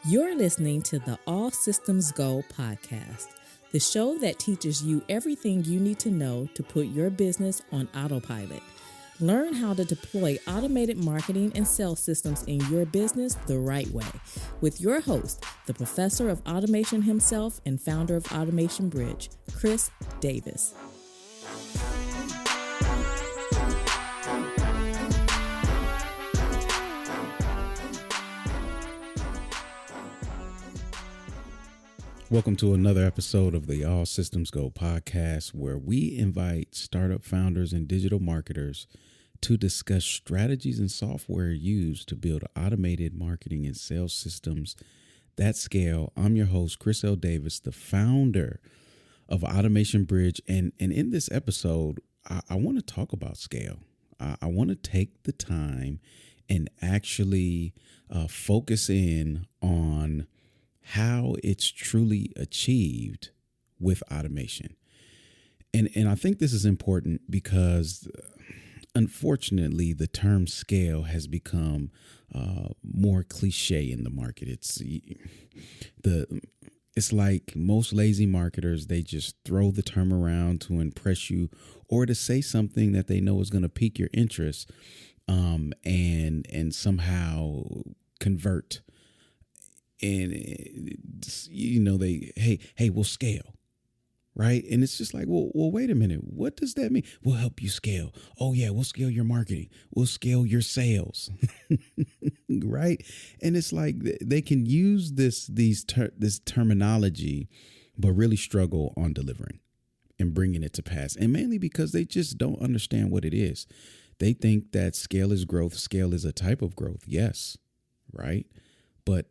You're listening to the All Systems Go podcast, the show that teaches you everything you need to know to put your business on autopilot. Learn how to deploy automated marketing and sales systems in your business the right way with your host, the professor of automation himself and founder of Automation Bridge, Chris Davis. Welcome to another episode of the All Systems Go podcast, where we invite startup founders and digital marketers to discuss strategies and software used to build automated marketing and sales systems that scale. I'm your host, Chris L. Davis, the founder of Automation Bridge. And in this episode, I want to talk about scale. I want to take the time and actually focus in on how it's truly achieved with automation. And I think this is important because unfortunately the term scale has become more cliche in the market. It's like most lazy marketers, they just throw the term around to impress you or to say something that they know is going to pique your interest and somehow convert. And we'll scale, right? And it's just like, well, wait a minute. What does that mean? We'll help you scale. Oh yeah, we'll scale your marketing. We'll scale your sales, right? And it's like they can use this terminology, but really struggle on delivering and bringing it to pass. And mainly because they just don't understand what it is. They think that scale is growth. Scale is a type of growth. Yes, right? But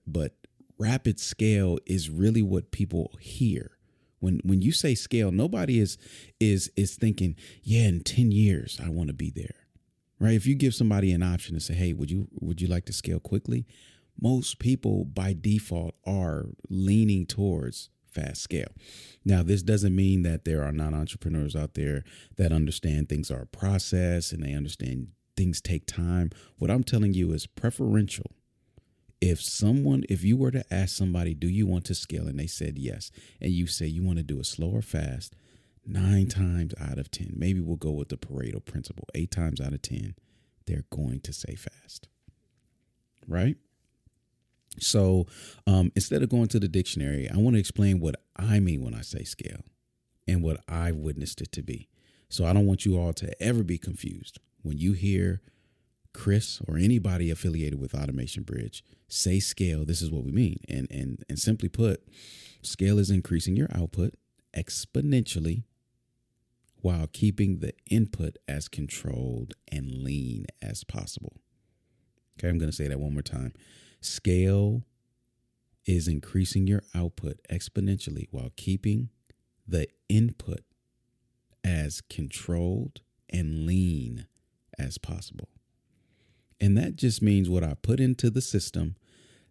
rapid scale is really what people hear. When you say scale, nobody is thinking, yeah, in 10 years, I want to be there, right? If you give somebody an option to say, hey, would you like to scale quickly? Most people by default are leaning towards fast scale. Now, this doesn't mean that there are not entrepreneurs out there that understand things are a process and they understand things take time. What I'm telling you is preferential. If you were to ask somebody, do you want to scale? And they said yes. And you say you want to do it slow or fast, 9 times out of 10, maybe we'll go with the Pareto principle, 8 times out of 10, they're going to say fast. Right? So instead of going to the dictionary, I want to explain what I mean when I say scale and what I've witnessed it to be. So I don't want you all to ever be confused. When you hear Chris or anybody affiliated with Automation Bridge say scale, this is what we mean. And simply put, scale is increasing your output exponentially while keeping the input as controlled and lean as possible. Okay, I'm going to say that one more time. Scale is increasing your output exponentially while keeping the input as controlled and lean as possible. And that just means what I put into the system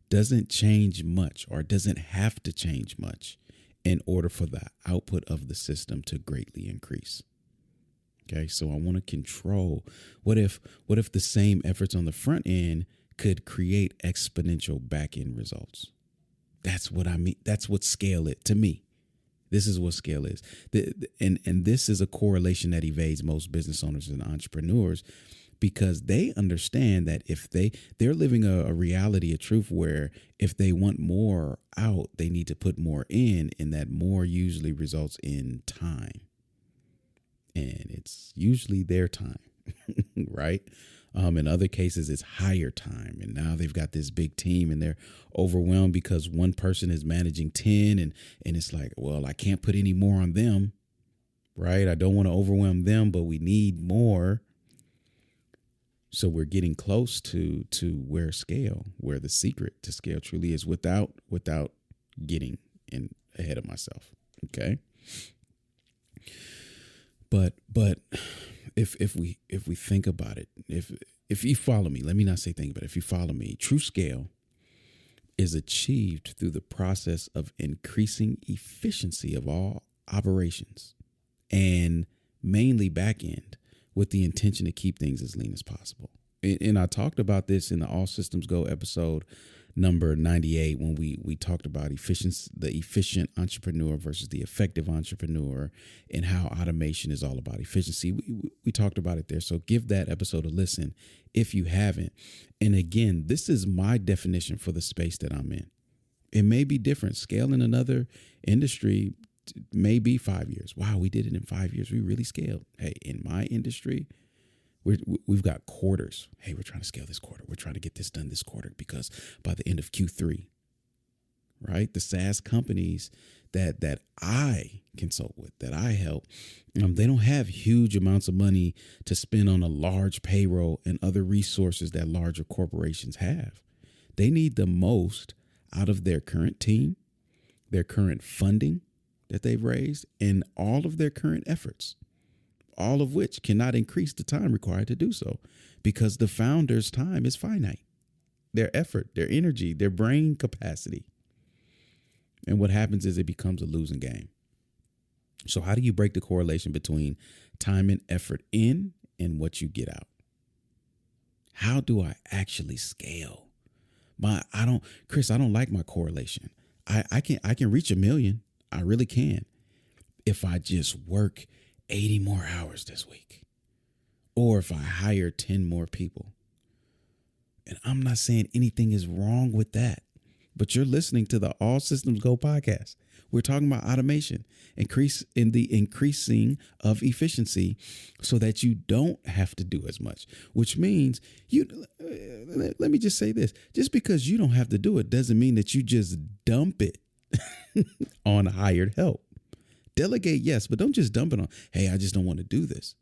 doesn't change much or doesn't have to change much in order for the output of the system to greatly increase. Okay, so I want to control. What if the same efforts on the front end could create exponential back end results? That's what I mean. That's what scale is to me. This is what scale is. And this is a correlation that evades most business owners and entrepreneurs, because they understand that if they're living a reality, a truth where if they want more out, they need to put more in, and that more usually results in time. And it's usually their time, right? In other cases, it's higher time. And now they've got this big team and they're overwhelmed because one person is managing 10 and it's like, well, I can't put any more on them, right? I don't want to overwhelm them, but we need more. So we're getting close to where the secret to scale truly is without getting in ahead of myself. Okay. But if we think about it, if you follow me, let me not say think, but if you follow me, true scale is achieved through the process of increasing efficiency of all operations and mainly back end, with the intention to keep things as lean as possible. And I talked about this in the All Systems Go episode number 98 when we talked about efficiency, the efficient entrepreneur versus the effective entrepreneur, and how automation is all about efficiency. We talked about it there. So give that episode a listen if you haven't. And again, this is my definition for the space that I'm in. It may be different. Scale in another industry may be 5 years. Wow, we did it in 5 years. We really scaled. Hey, in my industry, we've got quarters. Hey, we're trying to scale this quarter. We're trying to get this done this quarter because by the end of Q3, right? The SaaS companies that I consult with, that I help, they don't have huge amounts of money to spend on a large payroll and other resources that larger corporations have. They need the most out of their current team, their current funding that they've raised, and all of their current efforts, all of which cannot increase the time required to do so because the founder's time is finite. Their effort, their energy, their brain capacity. And what happens is it becomes a losing game. So how do you break the correlation between time and effort in and what you get out? How do I actually scale? Chris, I don't like my correlation. I can reach 1 million. I really can. If I just work 80 more hours this week, or if I hire 10 more people. And I'm not saying anything is wrong with that, but you're listening to the All Systems Go podcast. We're talking about automation, increasing of efficiency so that you don't have to do as much, which means let me just say this. Just because you don't have to do it doesn't mean that you just dump it on hired help. Delegate, yes, but don't just dump it on, hey, I just don't want to do this.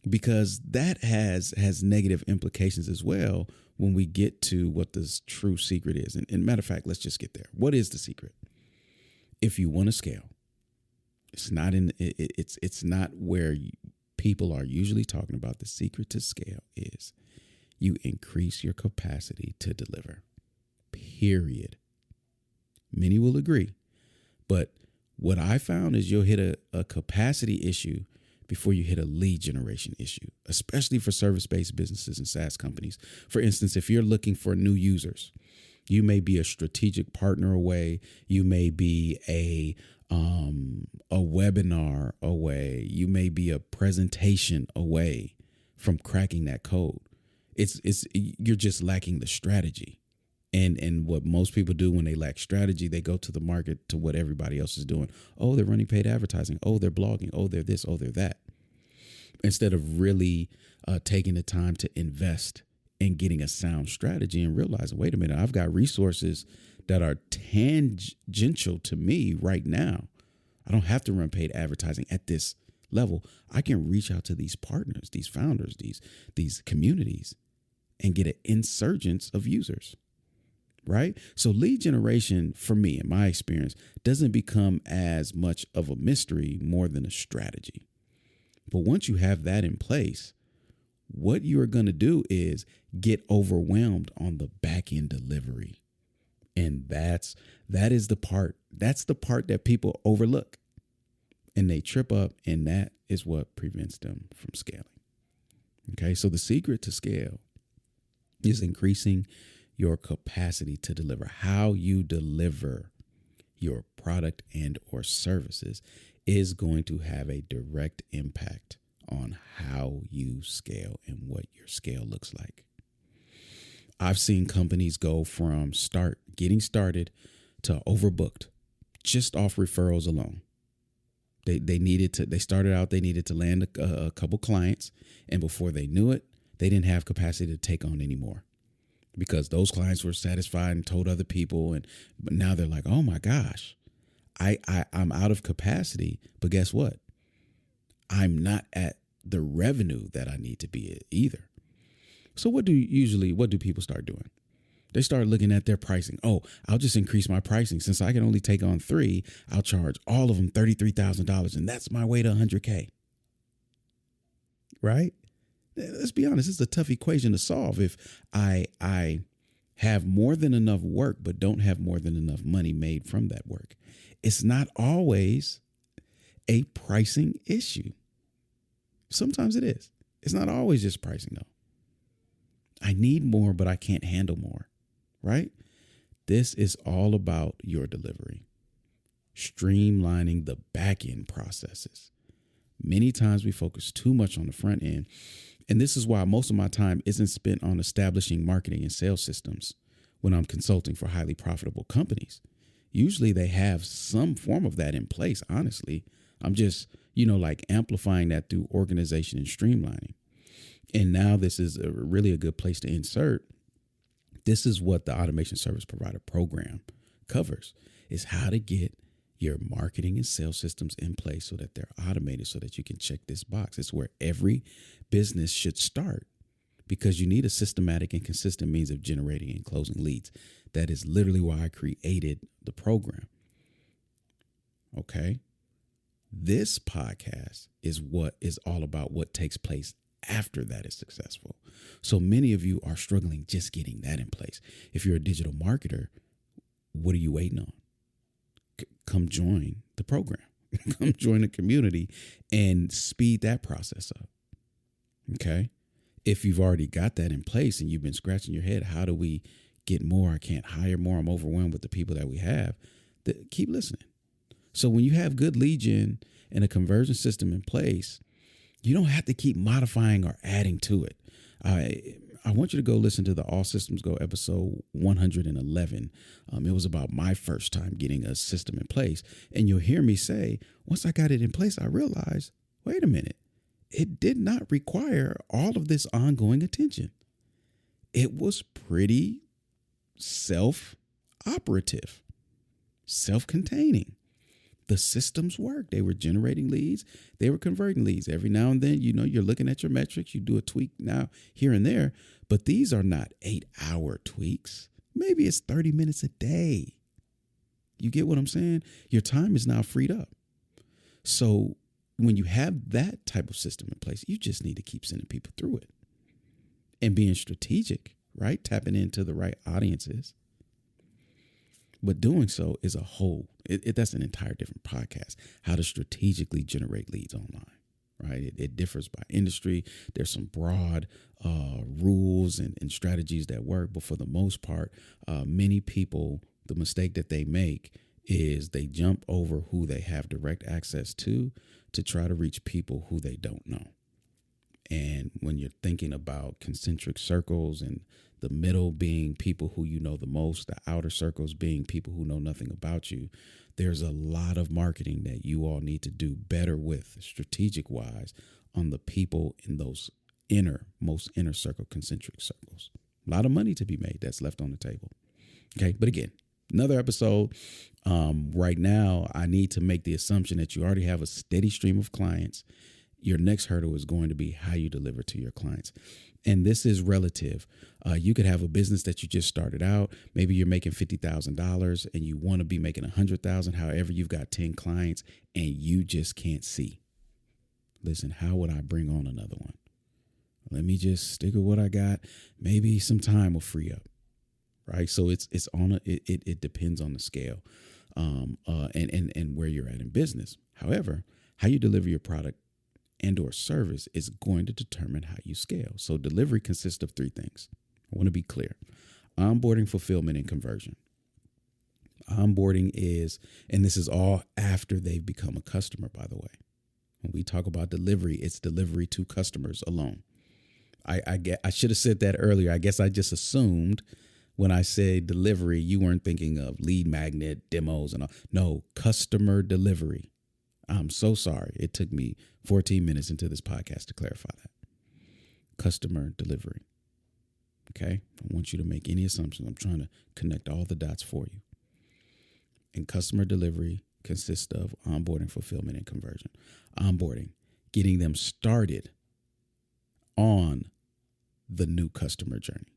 Because that has negative implications as well when we get to what the true secret is. And matter of fact, let's just get there. What is the secret? If you want to scale, it's not where people are usually talking about. The secret to scale is you increase your capacity to deliver, period. Many will agree. But what I found is you'll hit a capacity issue before you hit a lead generation issue, especially for service-based businesses and SaaS companies. For instance, if you're looking for new users, you may be a strategic partner away. You may be a webinar away. You may be a presentation away from cracking that code. You're just lacking the strategy. And what most people do when they lack strategy, they go to the market to what everybody else is doing. Oh, they're running paid advertising. Oh, they're blogging. Oh, they're this. Oh, they're that. Instead of really taking the time to invest in getting a sound strategy and realizing, wait a minute, I've got resources that are tangential to me right now. I don't have to run paid advertising at this level. I can reach out to these partners, these founders, these communities, and get an insurgence of users. Right? So lead generation, for me, in my experience, doesn't become as much of a mystery more than a strategy. But once you have that in place, what you are going to do is get overwhelmed on the back end delivery. And that's the part that people overlook and they trip up. And that is what prevents them from scaling. Okay. So the secret to scale is increasing your capacity to deliver. How you deliver your product and or services is going to have a direct impact on how you scale and what your scale looks like. I've seen companies go from getting started to overbooked just off referrals alone. They started out, they needed to land a couple clients, and before they knew it, they didn't have capacity to take on any more. Because those clients were satisfied and told other people. But now they're like, oh my gosh, I'm out of capacity. But guess what? I'm not at the revenue that I need to be at either. So what do people start doing? They start looking at their pricing. Oh, I'll just increase my pricing. Since I can only take on 3, I'll charge all of them $33,000. And that's my way to $100K. Right? Let's be honest, it's a tough equation to solve if I have more than enough work, but don't have more than enough money made from that work. It's not always a pricing issue. Sometimes it is. It's not always just pricing, though. I need more, but I can't handle more, right? This is all about your delivery, streamlining the back end processes. Many times we focus too much on the front end. And this is why most of my time isn't spent on establishing marketing and sales systems when I'm consulting for highly profitable companies. Usually they have some form of that in place, honestly. I'm just, like amplifying that through organization and streamlining. And now this is really a good place to insert. This is what the Automation Service Provider Program covers, is how to get your marketing and sales systems in place so that they're automated, so that you can check this box. It's where every business should start, because you need a systematic and consistent means of generating and closing leads. That is literally why I created the program. Okay. This podcast is what is all about what takes place after that is successful. So many of you are struggling just getting that in place. If you're a digital marketer, what are you waiting on? Come join the program. Come join the community and speed that process up. Okay. If you've already got that in place and you've been scratching your head, how do we get more? I can't hire more. I'm overwhelmed with the people that we have. Keep listening. So when you have good lead gen and a conversion system in place, you don't have to keep modifying or adding to it. I want you to go listen to the All Systems Go episode 111. It was about my first time getting a system in place. And you'll hear me say, once I got it in place, I realized, wait a minute, it did not require all of this ongoing attention. It was pretty self-operative, self-containing. The systems worked. They were generating leads. They were converting leads. Every now and then, you're looking at your metrics. You do a tweak now here and there, but these are not 8-hour tweaks. Maybe it's 30 minutes a day. You get what I'm saying? Your time is now freed up. So when you have that type of system in place, you just need to keep sending people through it and being strategic, right? Tapping into the right audiences. But doing so is a whole, that's an entire different podcast, how to strategically generate leads online, right? It differs by industry. There's some broad rules and strategies that work. But for the most part, many people, the mistake that they make is they jump over who they have direct access to try to reach people who they don't know. And when you're thinking about concentric circles and the middle being people who you know the most, the outer circles being people who know nothing about you, there's a lot of marketing that you all need to do better with, strategic wise, on the people in those most inner circle, concentric circles. A lot of money to be made that's left on the table. Okay. But again, another episode. Right now, I need to make the assumption that you already have a steady stream of clients. Your next hurdle is going to be how you deliver to your clients. And this is relative. You could have a business that you just started out. Maybe you're making $50,000 and you want to be making $100,000. However, you've got 10 clients and you just can't see. Listen, how would I bring on another one? Let me just stick with what I got. Maybe some time will free up. Right. So it depends on the scale and where you're at in business. However, how you deliver your product and or service is going to determine how you scale. So delivery consists of 3 things. I want to be clear: onboarding, fulfillment, and conversion. Onboarding is, and this is all after they've become a customer, by the way. When we talk about delivery, it's delivery to customers alone. I should have said that earlier. I guess I just assumed when I say delivery, you weren't thinking of lead magnet demos and all. No, customer delivery. I'm so sorry. It took me 14 minutes into this podcast to clarify that. Customer delivery. Okay. I don't want you to make any assumptions. I'm trying to connect all the dots for you. And customer delivery consists of onboarding, fulfillment, and conversion. Onboarding, getting them started on the new customer journey,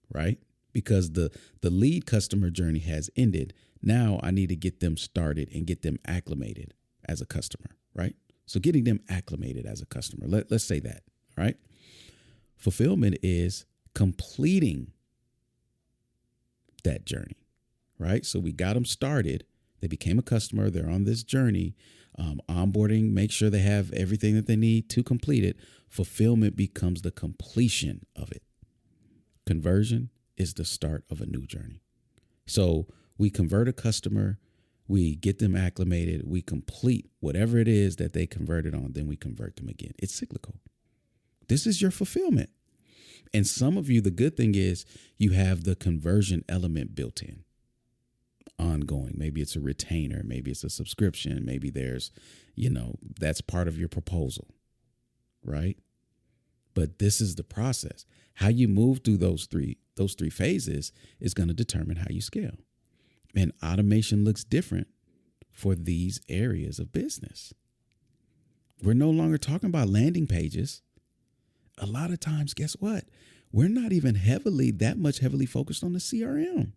right? Because the lead customer journey has ended. Now I need to get them started and get them acclimated as a customer, right? So getting them acclimated as a customer. Let's say that, all right? Fulfillment is completing that journey, right? So we got them started. They became a customer. They're on this journey. Onboarding, make sure they have everything that they need to complete it. Fulfillment becomes the completion of it. Conversion is the start of a new journey. So we convert a customer, we get them acclimated, we complete whatever it is that they converted on, then we convert them again. It's cyclical. This is your fulfillment. And some of you, the good thing is you have the conversion element built in, ongoing. Maybe it's a retainer, maybe it's a subscription, maybe there's, that's part of your proposal, right? But this is the process. How you move through those three phases is going to determine how you scale. And automation looks different for these areas of business. We're no longer talking about landing pages. A lot of times, guess what? We're not even that much heavily focused on the CRM.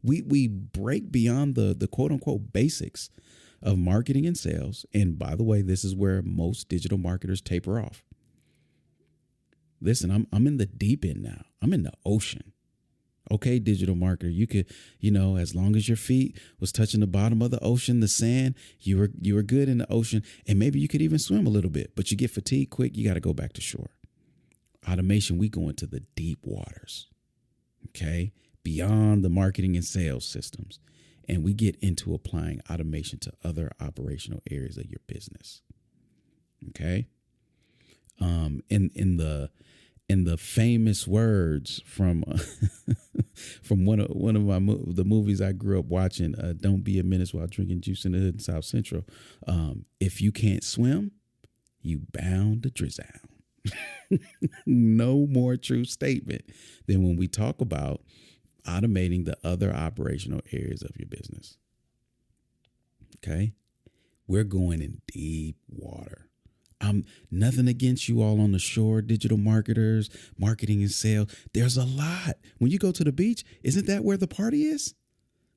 We break beyond the quote unquote basics of marketing and sales. And by the way, this is where most digital marketers taper off. Listen, I'm in the deep end now. I'm in the ocean. Okay, digital marketer, you could, as long as your feet was touching the bottom of the ocean, the sand, you were good in the ocean, and maybe you could even swim a little bit, but you get fatigued quick, you got to go back to shore. Automation, we go into the deep waters, okay, beyond the marketing and sales systems, and we get into applying automation to other operational areas of your business, okay? In the famous words from from one of the movies I grew up watching, "Don't be a menace while drinking juice in the hood in South Central." If you can't swim, you bound to drown. No more true statement than when we talk about automating the other operational areas of your business. Okay, we're going in deep water. I'm nothing against you all on the shore, digital marketers, marketing and sales. There's a lot. When you go to the beach, isn't that where the party is?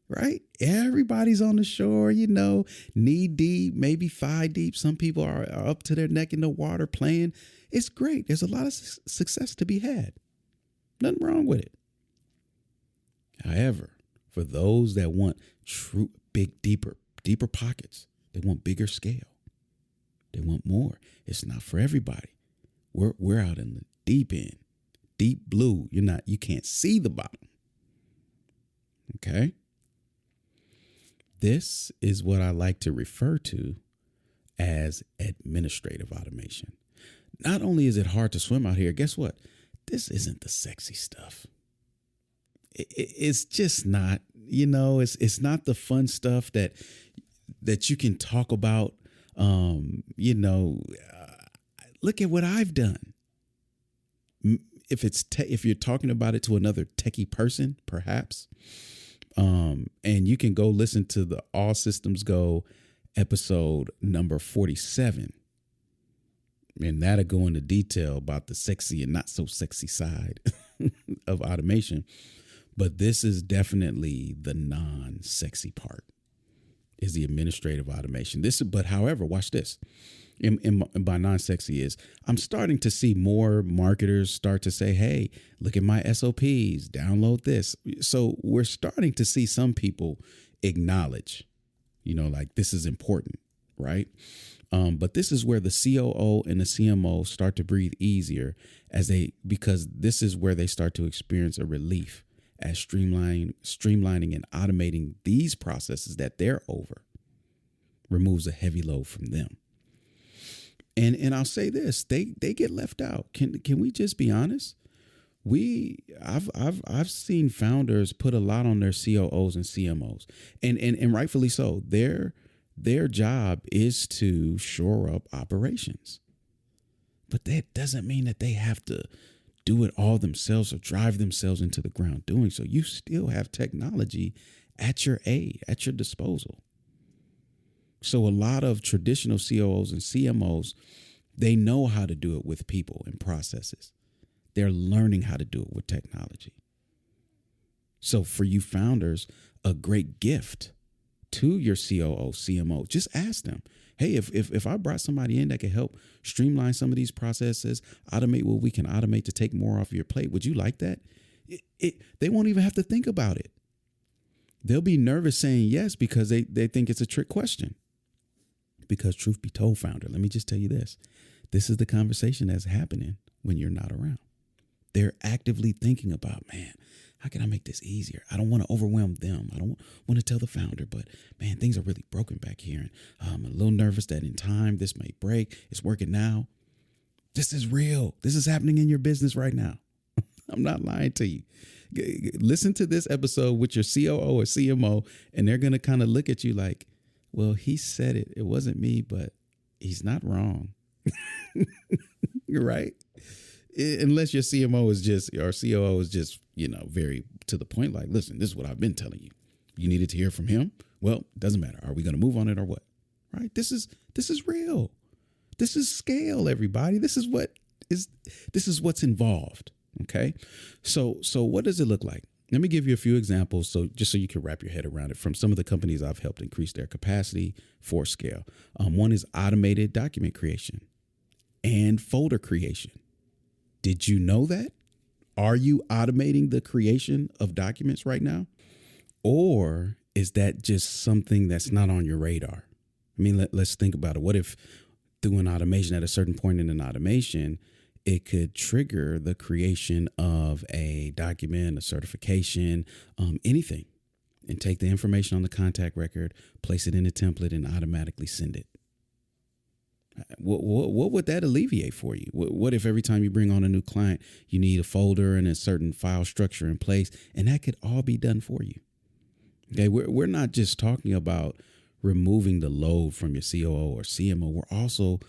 Right? Everybody's on the shore, knee deep, maybe thigh deep. Some people are up to their neck in the water playing. It's great. There's a lot of success to be had. Nothing wrong with it. However, for those that want true, big, deeper pockets, they want bigger scale. They want more. It's not for everybody. We're out in the deep end, deep blue. You can't see the bottom. Okay. This is what I like to refer to as administrative automation. Not only is it hard to swim out here, guess what? This isn't the sexy stuff. It's just not, it's not the fun stuff that you can talk about. Look at what I've done. If you're talking about it to another techie person, perhaps, and you can go listen to the All Systems Go episode number 47, and that'll go into detail about the sexy and not so sexy side of automation. But this is definitely the non-sexy part. Is the administrative automation. However, watch this. And by non-sexy is, I'm starting to see more marketers start to say, hey, look at my SOPs, download this. So we're starting to see some people acknowledge, like this is important, right? But this is where the COO and the CMO start to breathe easier because this is where they start to experience a relief as streamlining and automating these processes that they're over removes a heavy load from them. And I'll say this, they get left out. Can we just be honest? I've seen founders put a lot on their COOs and CMOs, and rightfully so. Their job is to shore up operations, but that doesn't mean that they have to do it all themselves or drive themselves into the ground doing so. You still have technology at your disposal. So a lot of traditional COOs and CMOs, they know how to do it with people and processes. They're learning how to do it with technology. So for you founders, a great gift to your COO, CMO, just ask them, hey, if I brought somebody in that could help streamline some of these processes, automate what we can automate to take more off your plate, would you like that? They won't even have to think about it. They'll be nervous saying yes because they think it's a trick question. Because truth be told, founder, let me just tell you this. This is the conversation that's happening when you're not around. They're actively thinking about, man, How can I make this easier? I don't want to overwhelm them. I don't want to tell the founder, but man, things are really broken back here. And I'm a little nervous that in time this may break. It's working now. This is real. This is happening in your business right now. I'm not lying to you. Listen to this episode with your COO or CMO, and they're going to kind of look at you like, well, he said it. It wasn't me, but he's not wrong. Right? Unless your CMO is just, or COO is just, very to the point, like, listen, this is what I've been telling you. You needed to hear from him. Well, doesn't matter. Are we going to move on it or what? Right? This is real. This is scale, everybody. This is what's involved. Okay. So what does it look like? Let me give you a few examples. So you can wrap your head around it from some of the companies I've helped increase their capacity for scale. One is automated document creation and folder creation. Did you know that? Are you automating the creation of documents right now? Or is that just something that's not on your radar? I mean, let's think about it. What if through an automation at a certain point in an automation, it could trigger the creation of a document, a certification, anything, and take the information on the contact record, place it in a template, and automatically send it? What would that alleviate for you? What if every time you bring on a new client, you need a folder and a certain file structure in place, and that could all be done for you? Okay, we're not just talking about removing the load from your COO or CMO. We're also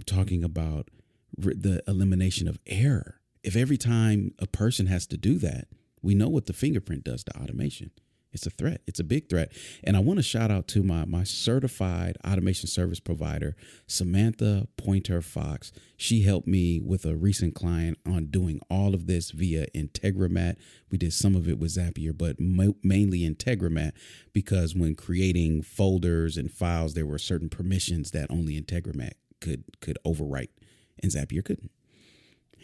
talking about the elimination of error. If every time a person has to do that, we know what the fingerprint does to automation. It's a threat. It's a big threat. And I want to shout out to my certified automation service provider, Samantha Pointer Fox. She helped me with a recent client on doing all of this via Integramat. We did some of it with Zapier, but mainly Integramat, because when creating folders and files, there were certain permissions that only Integramat could overwrite, and Zapier couldn't.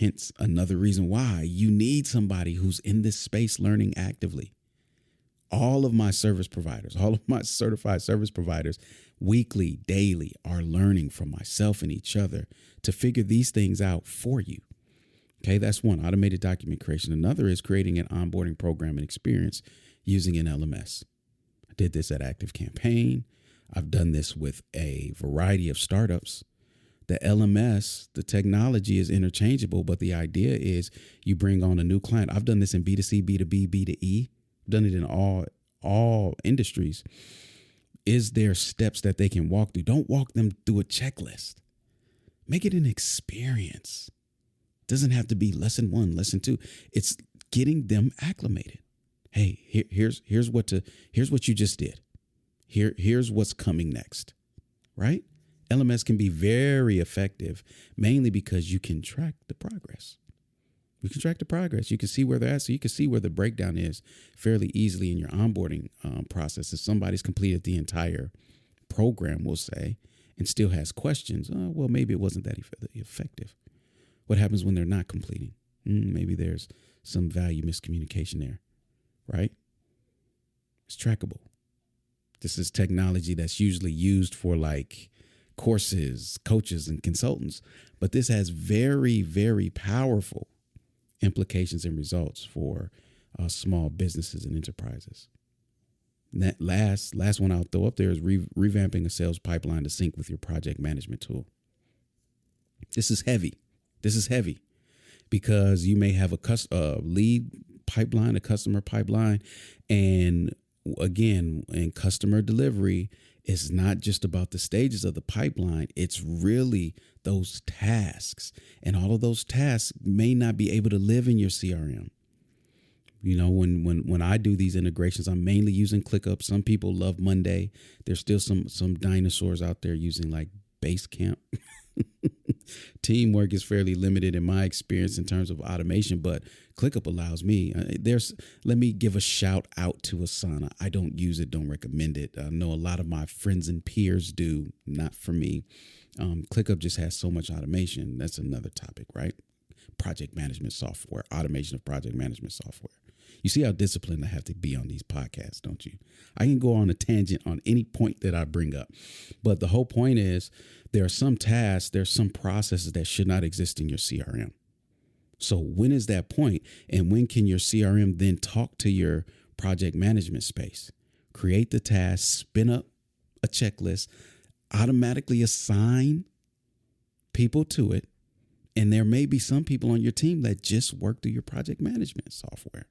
Hence, another reason why you need somebody who's in this space learning actively. All of my service providers, all of my certified service providers, weekly, daily, are learning from myself and each other to figure these things out for you. Okay, that's one, automated document creation. Another is creating an onboarding program and experience using an LMS. I did this at ActiveCampaign. I've done this with a variety of startups. The LMS, the technology is interchangeable, but the idea is you bring on a new client. I've done this in B2C, B2B, B2E. Done it in all industries. Is there steps that they can walk through? Don't walk them through a checklist. Make it an experience. Doesn't have to be lesson 1, lesson 2. It's getting them acclimated. Hey, here's what you just did. Here's what's coming next. Right? LMS can be very effective, mainly because you can track the progress. You can track the progress. You can see where they're at. So you can see where the breakdown is fairly easily in your onboarding process. If somebody's completed the entire program, we'll say, and still has questions, well, maybe it wasn't that effective. What happens when they're not completing? Maybe there's some value miscommunication there, right? It's trackable. This is technology that's usually used for like courses, coaches, and consultants. But this has very, very powerful implications and results for small businesses and enterprises. And that last one I'll throw up there is revamping a sales pipeline to sync with your project management tool. This is heavy. Because you may have a lead pipeline, a customer pipeline, and again, in customer delivery, it's not just about the stages of the pipeline. It's really those tasks. And all of those tasks may not be able to live in your CRM. You know, when I do these integrations, I'm mainly using ClickUp. Some people love Monday. There's still some dinosaurs out there using like Basecamp. Teamwork is fairly limited in my experience in terms of automation, but ClickUp allows me. Let me give a shout out to Asana. I don't use it, don't recommend it. I know a lot of my friends and peers do, not for me. ClickUp just has so much automation. That's another topic, right? Project management software, automation of project management software. You see how disciplined I have to be on these podcasts, don't you? I can go on a tangent on any point that I bring up. But the whole point is there are some tasks, there's some processes that should not exist in your CRM. So when is that point? And when can your CRM then talk to your project management space? Create the task, spin up a checklist, automatically assign people to it. And there may be some people on your team that just work through your project management software.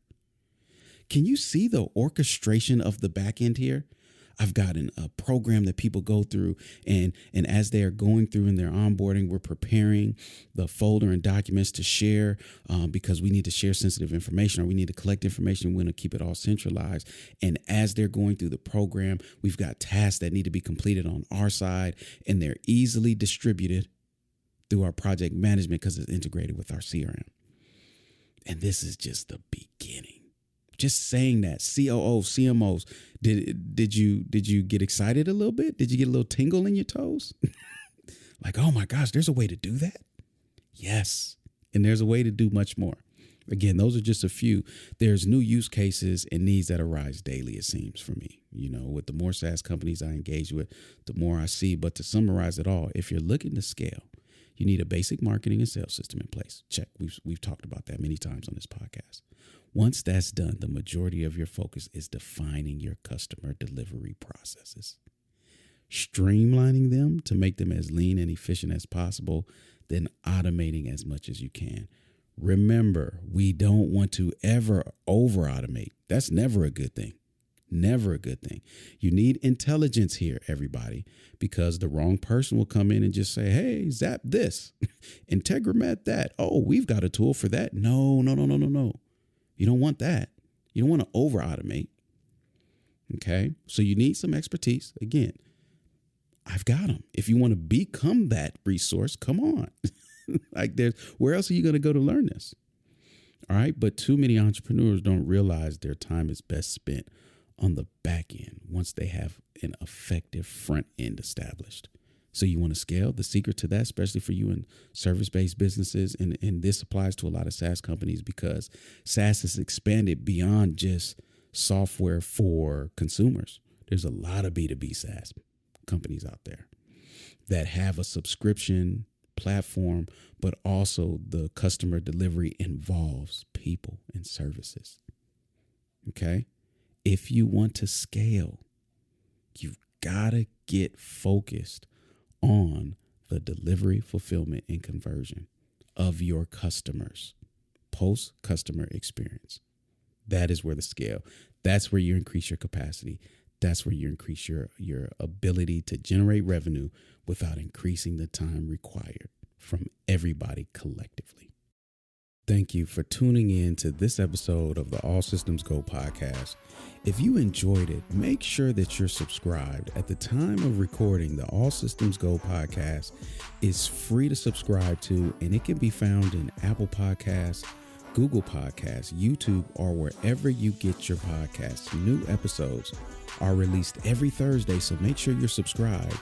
Can you see the orchestration of the back end here? I've got a program that people go through, and as they are going through in their onboarding, we're preparing the folder and documents to share because we need to share sensitive information, or we need to collect information. We want to keep it all centralized. And as they're going through the program, we've got tasks that need to be completed on our side, and they're easily distributed through our project management because it's integrated with our CRM. And this is just the beginning. Just saying that, COOs, CMOs, did you get excited a little bit? Did you get a little tingle in your toes? Like, oh my gosh, there's a way to do that? Yes. And there's a way to do much more. Again, those are just a few. There's new use cases and needs that arise daily, it seems, for me. You know, with the more SaaS companies I engage with, the more I see. But to summarize it all, if you're looking to scale, you need a basic marketing and sales system in place. Check. We've talked about that many times on this podcast. Once that's done, the majority of your focus is defining your customer delivery processes, streamlining them to make them as lean and efficient as possible, then automating as much as you can. Remember, we don't want to ever over automate. That's never a good thing. Never a good thing. You need intelligence here, everybody, because the wrong person will come in and just say, hey, zap this, Integromat that. Oh, we've got a tool for that. No. You don't want that. You don't want to over automate. Okay. So you need some expertise. Again, I've got them. If you want to become that resource, come on. Like where else are you going to go to learn this? All right. But too many entrepreneurs don't realize their time is best spent on the back end once they have an effective front end established. So you want to scale. The secret to that, especially for you in service-based businesses, and this applies to a lot of SaaS companies because SaaS has expanded beyond just software for consumers. There's a lot of B2B SaaS companies out there that have a subscription platform, but also the customer delivery involves people and services. Okay? If you want to scale, you've got to get focused on the delivery, fulfillment, and conversion of your customers, post-customer experience. That is where the scale. That's where you increase your capacity. That's where you increase your ability to generate revenue without increasing the time required from everybody collectively. Thank you for tuning in to this episode of the All Systems Go podcast. If you enjoyed it, make sure that you're subscribed. At the time of recording, the All Systems Go podcast is free to subscribe to, and it can be found in Apple Podcasts, Google Podcasts, YouTube, or wherever you get your podcasts. New episodes are released every Thursday, so make sure you're subscribed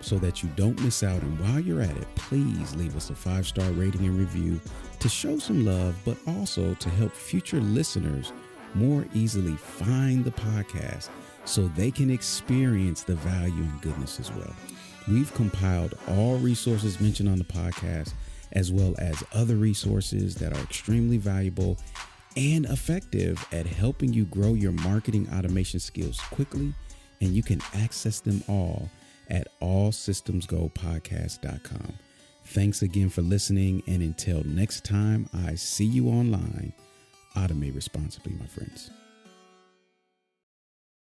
so that you don't miss out. And while you're at it, please leave us a 5-star rating and review to show some love, but also to help future listeners more easily find the podcast so they can experience the value and goodness as well. We've compiled all resources mentioned on the podcast, as well as other resources that are extremely valuable and effective at helping you grow your marketing automation skills quickly. And you can access them all at allsystemsgopodcast.com. Thanks again for listening. And until next time I see you online, automate responsibly, my friends.